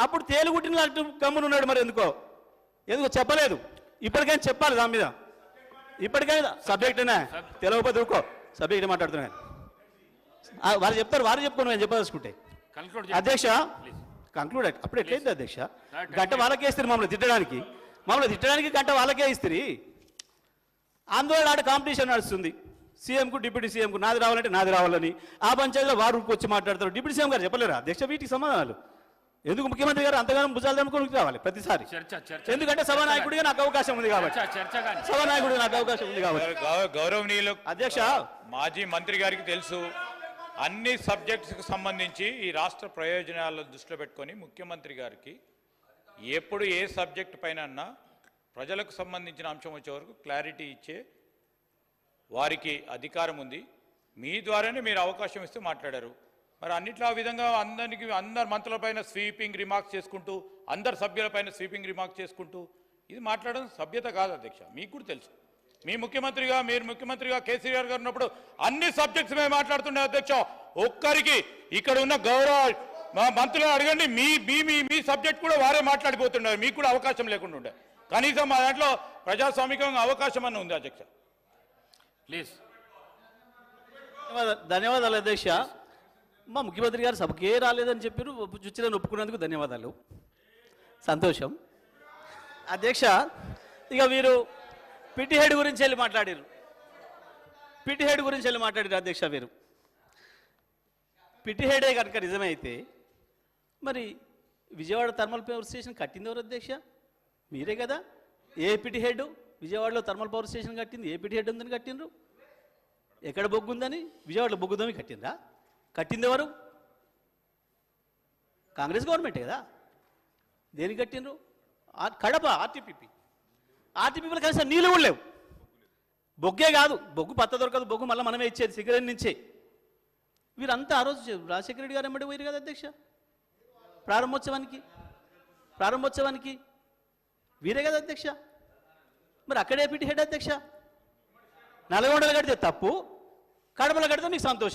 అప్పుడు తేలుగుట్టిన గమ్మునున్నాడు. మరి ఎందుకో చెప్పలేదు. ఇప్పటికైనా చెప్పాలి దాని మీద. ఇప్పటికైనా సబ్జెక్టేనా తెలియకపోతే ఊరుకో, సబ్జెక్ట్ మాట్లాడుతున్నాను. వారు చెప్తారు, వారు చెప్పుకోండి, నేను చెప్పదలుచుకుంటే. అధ్యక్ష కంక్లూడ్. అప్పుడు ఎట్లయింది అధ్యక్ష? గంట వాళ్ళకే ఇస్తారు మమ్మల్ని తిట్టడానికి గంట వాళ్ళకే ఇస్తారు. ఆందోళన ఆడ కాంపిటీషన్ నడుస్తుంది. సీఎంకు డిప్యూటీ సీఎంకు నాది రావాలంటే నాది రావాలని ఆ పంచాయతీలో వారు వచ్చి మాట్లాడతారు. డిప్యూటీ సీఎం గారు చెప్పలేరా అధ్యక్ష వీటికి సమాధానాలు? ఎందుకు ముఖ్యమంత్రి గారు అంతగానో భుజాలు దమ్ముకొని రావాలి ప్రతిసారి? ఎందుకంటే సభానాయకుడిగా నాకు అవకాశం ఉంది కాబట్టి. సభానాయకుడిగా నాకు అవకాశం ఉంది కాబట్టి. గౌరవనీయులు అధ్యక్ష, మాజీ మంత్రి గారికి తెలుసు, అన్ని సబ్జెక్ట్స్కి సంబంధించి ఈ రాష్ట్ర ప్రయోజనాలను దృష్టిలో పెట్టుకొని ముఖ్యమంత్రి గారికి ఎప్పుడు ఏ సబ్జెక్ట్ పైన అన్నా ప్రజలకు సంబంధించిన అంశం వచ్చే వరకు క్లారిటీ ఇచ్చే వారికి అధికారం ఉంది. మీ ద్వారానే మీరు అవకాశం ఇస్తూ మాట్లాడారు. మరి అన్నిట్లో ఆ విధంగా అందరు మంత్రులపైన స్వీపింగ్ రిమార్క్స్ చేసుకుంటూ, అందరు సభ్యులపైన స్వీపింగ్ రిమార్క్స్ చేసుకుంటూ ఇది మాట్లాడడం సభ్యత కాదు అధ్యక్ష. మీకు కూడా తెలుసు. మీరు ముఖ్యమంత్రిగా కేసీఆర్ గారు ఉన్నప్పుడు అన్ని సబ్జెక్ట్స్ మేము మాట్లాడుతుండే అధ్యక్ష. ఒక్కరికి ఇక్కడ ఉన్న గౌరవ మంత్రులను అడగండి, మీ సబ్జెక్ట్ కూడా వారే మాట్లాడిపోతున్నారు. మీకు కూడా అవకాశం లేకుండా ఉండే. కనీసం మా దాంట్లో ప్రజాస్వామికంగా అవకాశం అన్న ఉంది అధ్యక్ష. ప్లీజ్. ధన్యవాదాలు అధ్యక్ష. మా ముఖ్యమంత్రి గారు సభకే రాలేదని చెప్పారు. చుచ్చిని ఒప్పుకున్నందుకు ధన్యవాదాలు, సంతోషం. అధ్యక్ష, ఇక మీరు పిటిహెడ్ గురించి వెళ్ళి మాట్లాడారు. అధ్యక్ష, మీరు పిటిహెడే కనుక నిజమైతే మరి విజయవాడ థర్మల్ పవర్ స్టేషన్ కట్టింది ఎవరు అధ్యక్ష? మీరే కదా. ఏ పిటిహెడ్ విజయవాడలో థర్మల్ పవర్ స్టేషన్ కట్టింది? ఏ పిటిహెడ్ ఉందని కట్టినరు? ఎక్కడ బొగ్గు ఉందని? విజయవాడలో బొగ్గుదని కట్టిందా? కట్టింది ఎవరు? కాంగ్రెస్ గవర్నమెంటే కదా. దేనికి కట్టినరు? కడప ఆర్టీపీపీలో కనీసం నీళ్ళు కూడా లేవు. బొగ్గే కాదు, బొగ్గు పత్త దొరకదు, బొగ్గు మళ్ళీ మనమే ఇచ్చేది సిగరెట్ నుంచే. వీరంతా ఆ రోజు రాజశేఖర రెడ్డి గారు ఎమ్మడి పోయారు కదా అధ్యక్ష ప్రారంభోత్సవానికి. వీరే కదా అధ్యక్ష. మరి అక్కడే పిటిహెడ్ అధ్యక్ష. నల్గొండలో కడితే తప్పు, కడపలో కడితే మీకు సంతోషం.